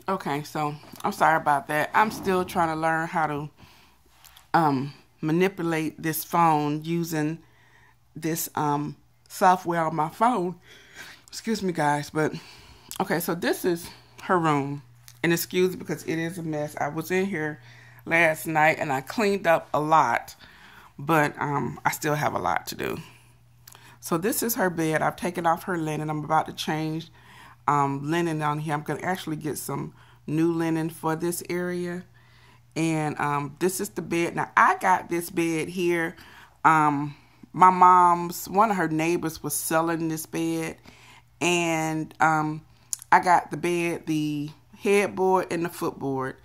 Okay, so I'm sorry about that. I'm still trying to learn how to manipulate this phone using this software on my phone. Excuse me, guys, but okay, so this is her room. And excuse me because it is a mess. I was in here last night and I cleaned up a lot, but I still have a lot to do. So this is her bed. I've taken off her linen. I'm about to change linen on here. I'm going to actually get some new linen for this area. And this is the bed. Now, I got this bed here. My mom's, one of her neighbors was selling this bed. And I got the bed, the headboard, and the footboard.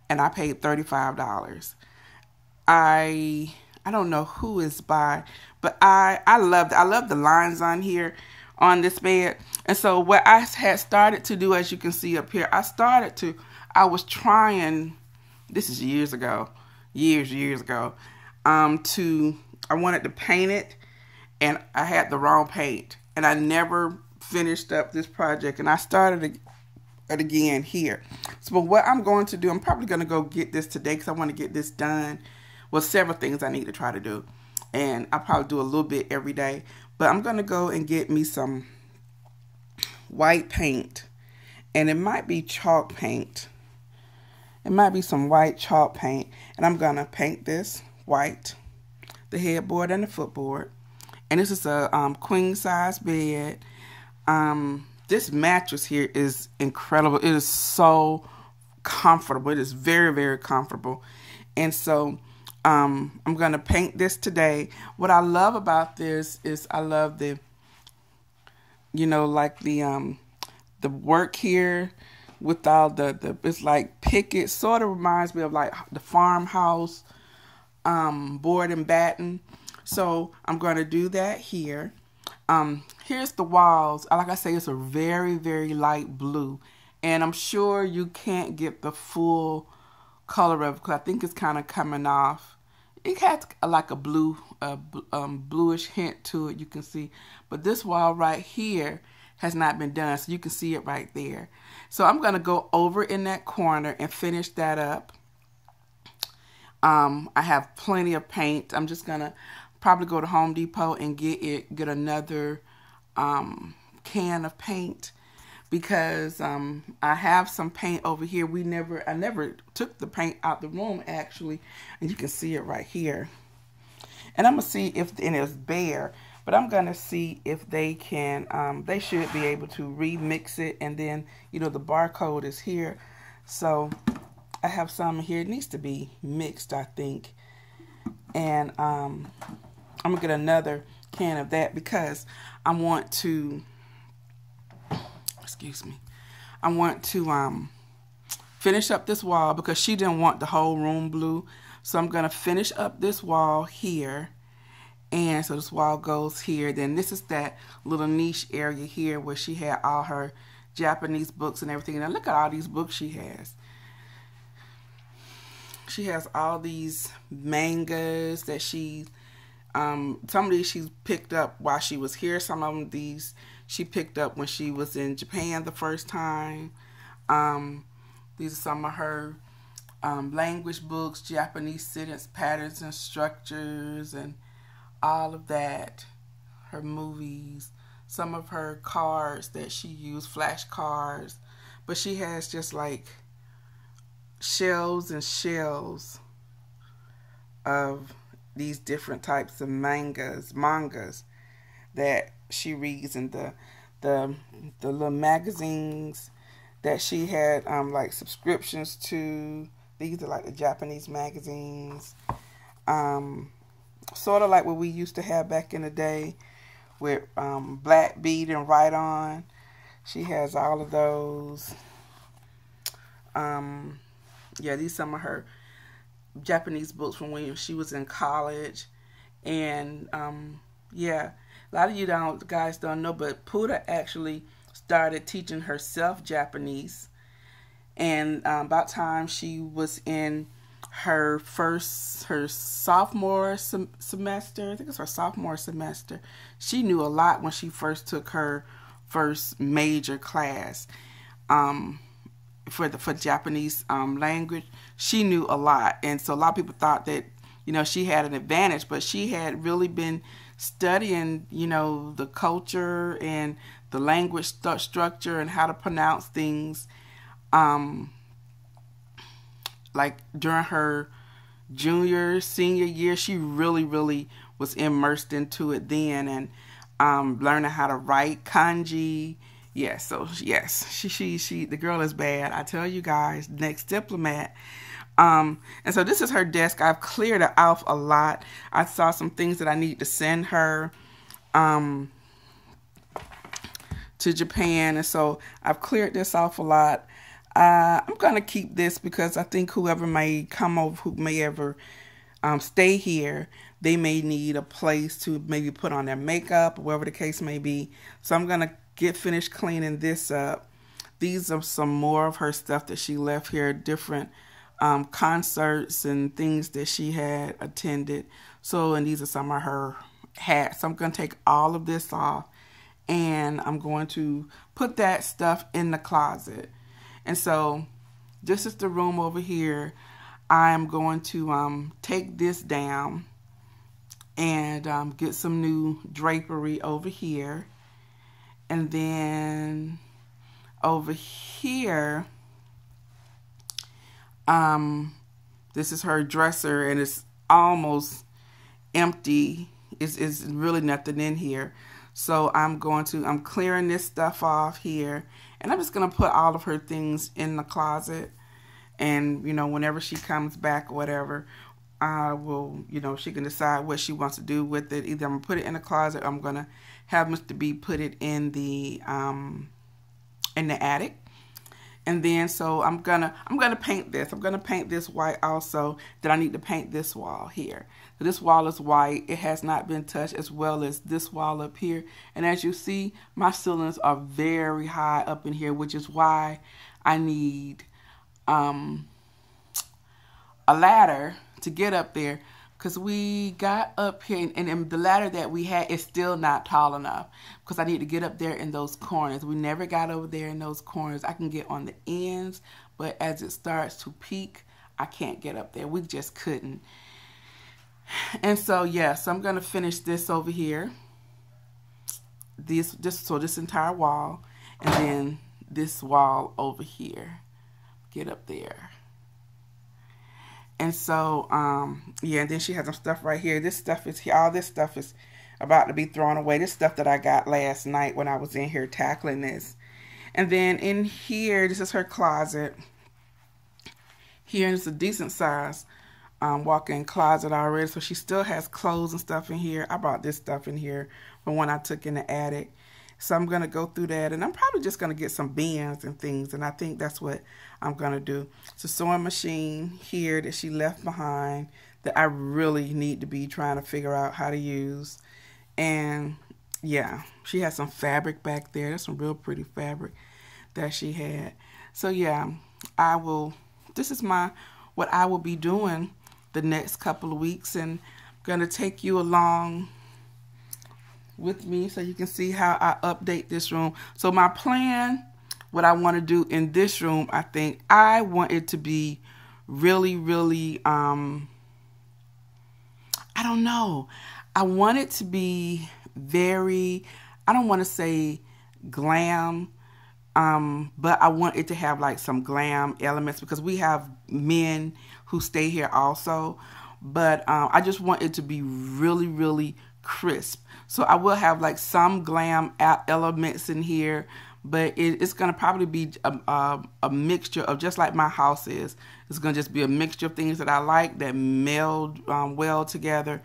And I paid $35. I don't know who is by, but I love the lines on here on this bed. And so what I had started to do, as you can see up here, I was trying, this is years ago, years ago, I wanted to paint it, and I had the wrong paint, and I never finished up this project, and I started it again here. So what I'm going to do, I'm probably going to go get this today because I want to get this done. Well, several things I need to try to do, and I'll probably do a little bit every day, but I'm going to go and get me some white paint, and it might be chalk paint. It might be some white chalk paint, and I'm going to paint this white, the headboard and the footboard. And this is a queen size bed. This mattress here is incredible. It is so comfortable. It is very, very comfortable. And so I'm going to paint this today. What I love about this is I love the, like the work here with all the it's like picket. Sort of reminds me of like the farmhouse board and batten. So I'm going to do that here. Here's the walls. Like I say, it's a very, very light blue. And I'm sure you can't get the full color of it because I think it's kind of coming off. It has like a bluish hint to it, you can see. But this wall right here has not been done, so you can see it right there. So I'm going to go over in that corner and finish that up. I have plenty of paint. I'm just going to probably go to Home Depot and get another can of paint because I have some paint over here. I never took the paint out the room actually, and you can see it right here. And I'm gonna see and it's bare, but I'm gonna see if they can. They should be able to remix it, and then the barcode is here, so I have some here. It needs to be mixed, I think, and I'm gonna get another can of that because I want to. Excuse me. I want to finish up this wall because she didn't want the whole room blue. So I'm going to finish up this wall here. And so this wall goes here. Then this is that little niche area here where she had all her Japanese books and everything. And look at all these books she has. She has all these mangas that some of these she's picked up while she was here. Some of these she picked up when she was in Japan the first time. These are some of her language books, Japanese sentence patterns and structures and all of that. Her movies, some of her cards that she used, flashcards. But she has just like shelves and shelves of these different types of mangas that she reads, and the little magazines that she had like subscriptions to. These are like the Japanese magazines, sort of like what we used to have back in the day with Black Beat and Right On. She has all of those. Yeah, these are some of her Japanese books from when she was in college. And yeah, a lot of you guys don't know, but Puda actually started teaching herself Japanese. And about time she was in her sophomore semester, I think it's her sophomore semester, she knew a lot when she first took her first major class. for Japanese language. She knew a lot, and so a lot of people thought that she had an advantage, but she had really been studying the culture and the language structure and how to pronounce things. Like during her senior year, she really was immersed into it then, and learning how to write kanji. Yes, so yes, she the girl is bad. I tell you guys, next diplomat. And so this is her desk. I've cleared it off a lot. I saw some things that I need to send her to Japan, and so I've cleared this off a lot. I'm gonna keep this because I think whoever may come over, who may ever stay here, they may need a place to maybe put on their makeup or whatever the case may be. So I'm gonna get finished cleaning this up. These are some more of her stuff that she left here, different concerts and things that she had attended. So, and these are some of her hats. So I'm going to take all of this off, and I'm going to put that stuff in the closet. And so this is the room over here. I'm going to take this down and get some new drapery over here. And then over here, this is her dresser, and it's almost empty. It's really nothing in here. So I'm clearing this stuff off here, and I'm just going to put all of her things in the closet. And, whenever she comes back or whatever, I will, she can decide what she wants to do with it. Either I'm going to put it in the closet, or I'm going to have Mr. B put it in the attic. And then so I'm gonna paint this. I'm gonna paint this white also. Then I need to paint this wall here. So this wall is white. It has not been touched, as well as this wall up here. And as you see, my ceilings are very high up in here, which is why I need a ladder to get up there. Because we got up here, and the ladder that we had is still not tall enough. Because I need to get up there in those corners. We never got over there in those corners. I can get on the ends, but as it starts to peak, I can't get up there. We just couldn't. And so, so I'm going to finish this over here. This entire wall. And then this wall over here. Get up there. And so, and then she has some stuff right here. This stuff is here. All this stuff is about to be thrown away. This stuff that I got last night when I was in here tackling this. And then in here, this is her closet. Here is a decent size walk-in closet already. So she still has clothes and stuff in here. I brought this stuff in here from when I took in the attic. So I'm going to go through that, and I'm probably just going to get some bins and things, and I think that's what I'm going to do. It's a sewing machine here that she left behind that I really need to be trying to figure out how to use. And yeah, she has some fabric back there. That's some real pretty fabric that she had. So yeah, this is what I will be doing the next couple of weeks, and I'm going to take you along with me so you can see how I update this room. So my plan, what I want to do in this room, I think I want it to be really, I don't know. I want it to be very, I don't want to say glam, but I want it to have like some glam elements because we have men who stay here also. But I just want it to be really crisp. So I will have like some glam elements in here, but it's going to probably be a mixture of just like my house is. It's going to just be a mixture of things that I like that meld well together.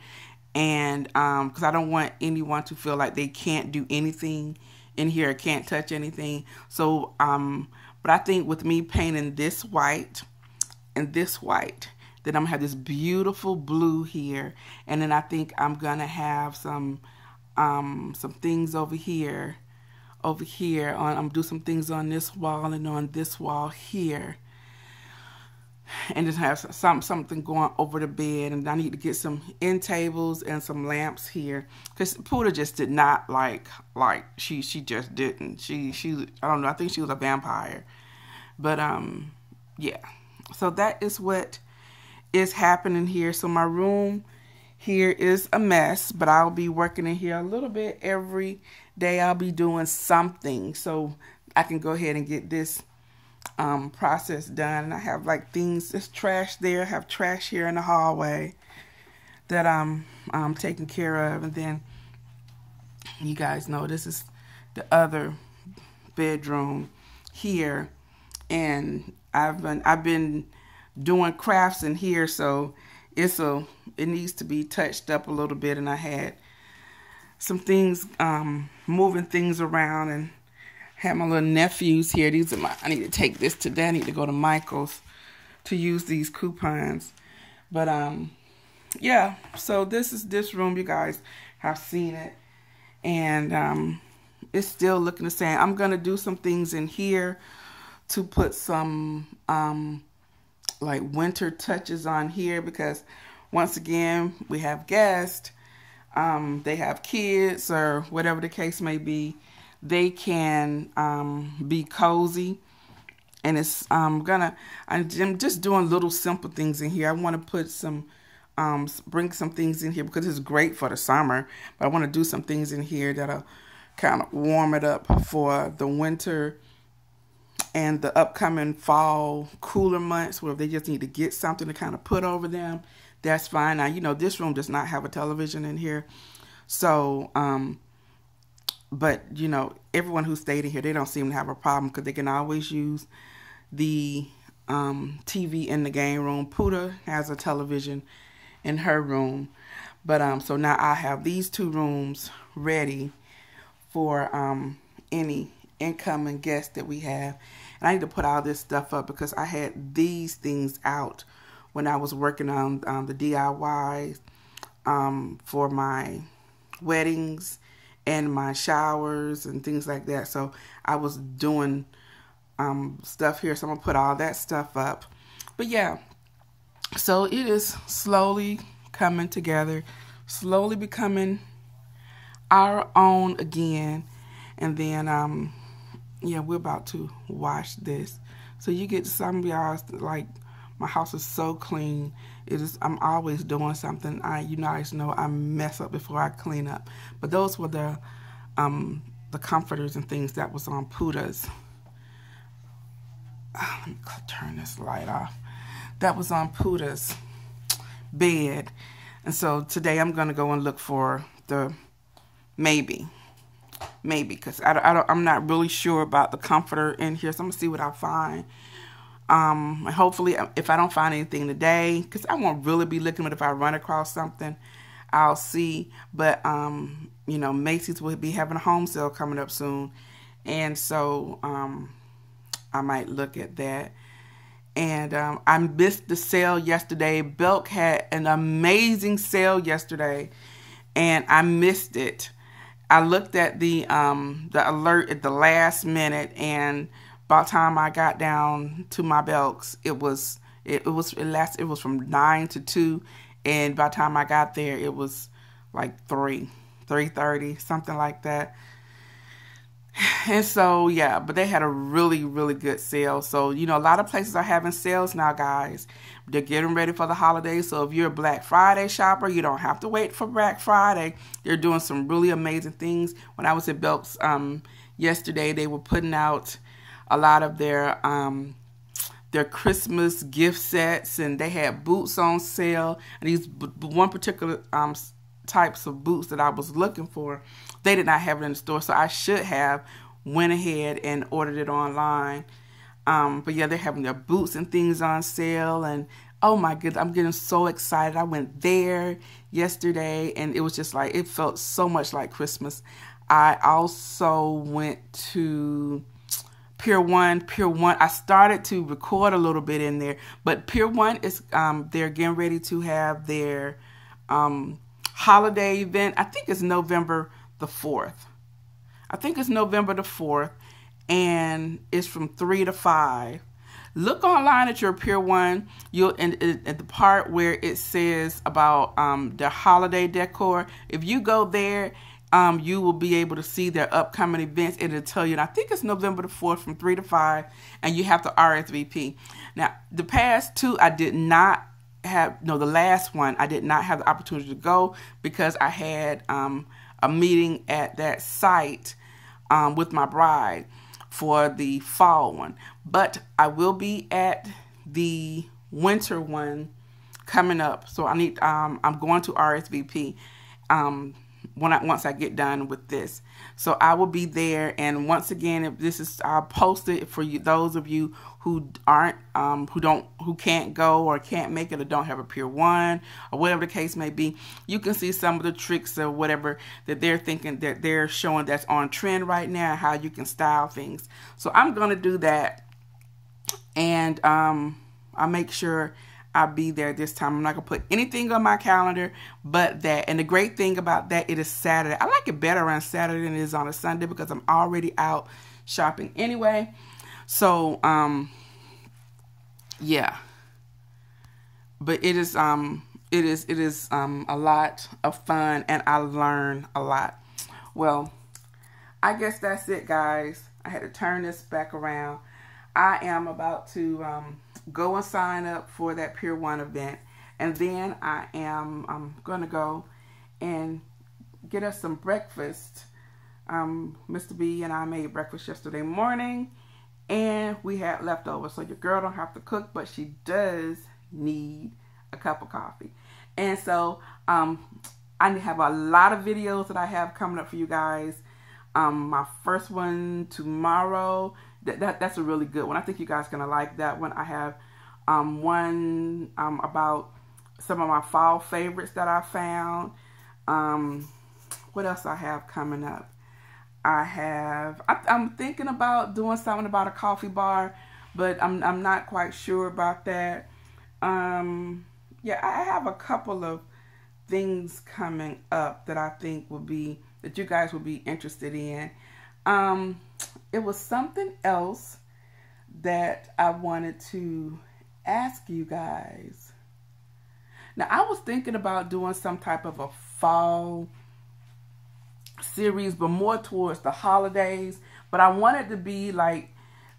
And because I don't want anyone to feel like they can't do anything in here, can't touch anything. So, but I think with me painting this white and this white, then I'm going to have this beautiful blue here. And then I think I'm going to have some things over here. I'm going to do some things on this wall and on this wall here. And just have something going over the bed. And I need to get some end tables and some lamps here. Because Puda just did not like she just didn't. She I don't know, I think she was a vampire. But yeah. So that is what is happening here. So my room here is a mess, but I'll be working in here a little bit every day. I'll be doing something so I can go ahead and get this process done. And I have like things, there's trash there. I have trash here in the hallway that I'm taking care of. And then you guys know this is the other bedroom here, and I've been doing crafts in here, so it needs to be touched up a little bit. And I had some things moving things around, and had my little nephews here. These are I need to take this today. I need to go to Michael's to use these coupons. But yeah, so this is this room. You guys have seen it, and it's still looking the same. I'm gonna do some things in here to put some like winter touches on here, because once again we have guests, they have kids or whatever the case may be. They can be cozy, and it's I'm just doing little simple things in here. I want to put some bring some things in here because it's great for the summer, but I want to do some things in here that'll kind of warm it up for the winter and the upcoming fall cooler months, where if they just need to get something to kind of put over them, that's fine. Now, you know, this room does not have a television in here. So, but, you know, everyone who stayed in here, they don't seem to have a problem because they can always use the TV in the game room. Puda has a television in her room. But so now I have these two rooms ready for any incoming guests that we have. And I need to put all this stuff up because I had these things out when I was working on the DIYs for my weddings and my showers and things like that. So I was doing stuff here, so I'm gonna put all that stuff up. But yeah, so it is slowly coming together, slowly becoming our own again. And then yeah, we're about to wash this. So you get some of y'all like, my house is so clean. I'm always doing something. You guys know I mess up before I clean up. But those were the comforters and things that was on Puda's. Let me turn this light off. That was on Puda's bed. And so today I'm gonna go and look for the maybe, because I'm not really sure about the comforter in here. So I'm gonna see what I find. Hopefully, if I don't find anything today, because I won't really be looking, but if I run across something, I'll see. But you know, Macy's will be having a home sale coming up soon, and so I might look at that. And I missed the sale yesterday. Belk had an amazing sale yesterday, and I missed it. I looked at the alert at the last minute, and by the time I got down to my Belks, it was from 9 to 2, and by the time I got there, it was like 3:30, something like that. And so, yeah, but they had a really, really good sale. So, you know, a lot of places are having sales now, guys. They're getting ready for the holidays. So if you're a Black Friday shopper, you don't have to wait for Black Friday. They're doing some really amazing things. When I was at Belk's yesterday, they were putting out a lot of their Christmas gift sets, and they had boots on sale. And these one particular types of boots that I was looking for, they did not have it in the store, so I should have went ahead and ordered it online. But yeah, they're having their boots and things on sale, and oh my goodness, I'm getting so excited. I went there yesterday, and it was just like, it felt so much like Christmas. I also went to Pier 1. I started to record a little bit in there, but Pier 1 is, they're getting ready to have their holiday event. I think it's November the 4th. And it's from 3 to 5. Look online at your Pier 1. You'll at the part where it says about the holiday decor. If you go there you will be able to see their upcoming events. It'll tell you, and I think it's November the 4th from 3 to 5, and you have to RSVP. Now, the past two, I did not have, no, the last one, I did not have the opportunity to go because I had a meeting at that site with my bride for the fall one. But I will be at the winter one coming up, so I need, I'm going to RSVP once I get done with this. So I will be there, and once again, if this is, I'll post it for you, those of you who aren't, who can't go or can't make it or don't have a Pier 1 or whatever the case may be. You can see some of the tricks or whatever that they're thinking, that they're showing that's on trend right now, how you can style things. So I'm going to do that, and I'll make sure I'll be there this time. I'm not going to put anything on my calendar but that. And the great thing about that, it is Saturday. I like it better on Saturday than it is on a Sunday because I'm already out shopping anyway. So, yeah. But it is a lot of fun, and I learn a lot. Well, I guess that's it, guys. I had to turn this back around. I am about to go and sign up for that Pier 1 event, and then I'm going to go and get us some breakfast. Mr. B and I made breakfast yesterday morning, and we had leftovers, so your girl don't have to cook, but she does need a cup of coffee. And so I have a lot of videos that I have coming up for you guys. My first one tomorrow, that's a really good one. I think you guys are going to like that one. I have one about some of my fall favorites that I found. What else I have coming up? I'm thinking about doing something about a coffee bar, but I'm not quite sure about that. Yeah, I have a couple of things coming up that I think that you guys will be interested in. It was something else that I wanted to ask you guys. Now, I was thinking about doing some type of a fall series, but more towards the holidays. But I wanted to be like,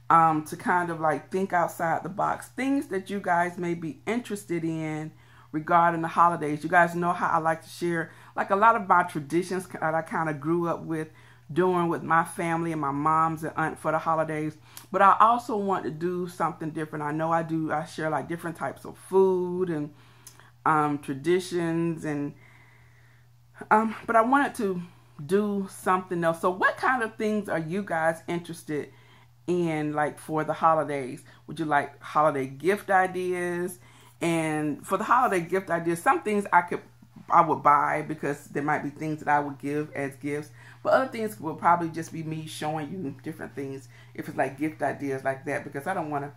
to kind of like think outside the box. Things that you guys may be interested in regarding the holidays. You guys know how I like to share like a lot of my traditions that I kind of grew up with doing with my family and my mom's and aunt for the holidays. But I also want to do something different. I know I share like different types of food and traditions, and but I wanted to do something else. So what kind of things are you guys interested in, like for the holidays? Would you like holiday gift ideas? And for the holiday gift ideas, some things I would buy because there might be things that I would give as gifts. But other things will probably just be me showing you different things if it's like gift ideas like that, because I don't want to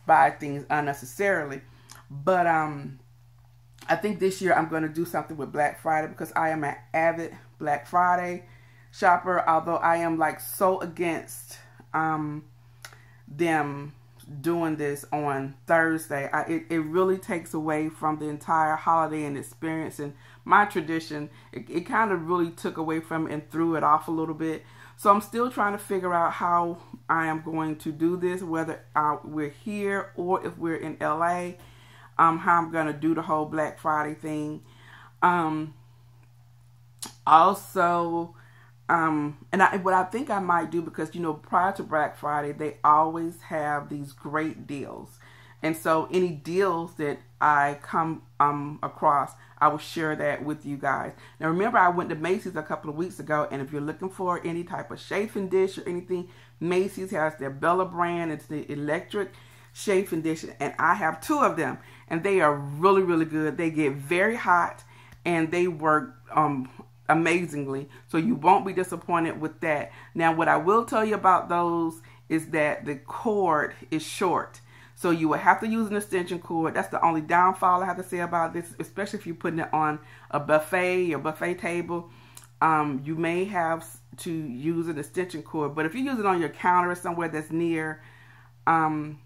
buy things unnecessarily. But I think this year I'm going to do something with Black Friday, because I am an avid Black Friday shopper, although I am like so against them doing this on Thursday. It really takes away from the entire holiday and experience, and my tradition. It kind of really took away from it and threw it off a little bit. So I'm still trying to figure out how I am going to do this, whether we're here or if we're in LA, how I'm going to do the whole Black Friday thing. Also, what I think I might do, because, you know, prior to Black Friday, they always have these great deals. And so any deals that I come across, I will share that with you guys. Now, remember, I went to Macy's a couple of weeks ago, and if you're looking for any type of chafing dish or anything, Macy's has their Bella brand. It's the electric chafing dish, and I have two of them, and they are really, really good. They get very hot, and they work amazingly, so you won't be disappointed with that. Now, what I will tell you about those is that the cord is short, so you will have to use an extension cord. That's the only downfall I have to say about this, especially if you're putting it on a buffet or buffet table. You may have to use an extension cord, but if you use it on your counter or somewhere that's near an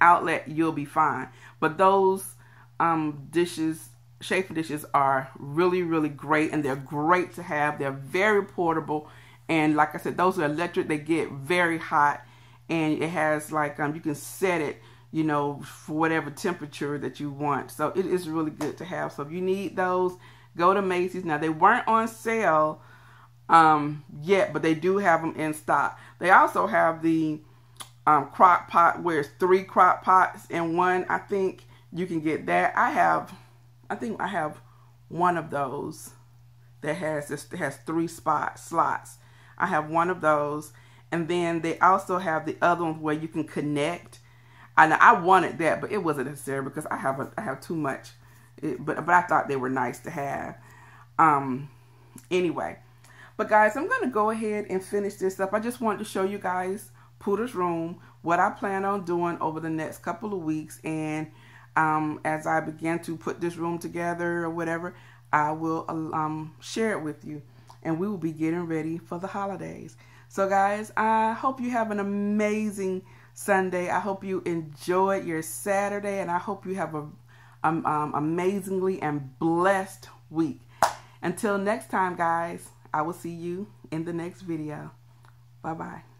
outlet, you'll be fine. But those dishes chafing dishes are really, really great, and they're great to have. They're very portable, and like I said, those are electric. They get very hot, and it has like you can set it, you know, for whatever temperature that you want. So it is really good to have. So if you need those, go to Macy's. Now, they weren't on sale yet, but they do have them in stock. They also have the crock pot where it's 3 crock pots in one. I think you can get that. I think I have one of those that has 3 slots. I have one of those, and then they also have the other ones where you can connect. I wanted that, but it wasn't necessary because I have too much. But I thought they were nice to have. Anyway, but guys, I'm gonna go ahead and finish this up. I just wanted to show you guys Pooter's room, what I plan on doing over the next couple of weeks, and as I begin to put this room together or whatever, I will share it with you, and we will be getting ready for the holidays. So guys, I hope you have an amazing Sunday. I hope you enjoyed your Saturday, and I hope you have a amazingly and blessed week. Until next time, guys, I will see you in the next video. Bye-bye.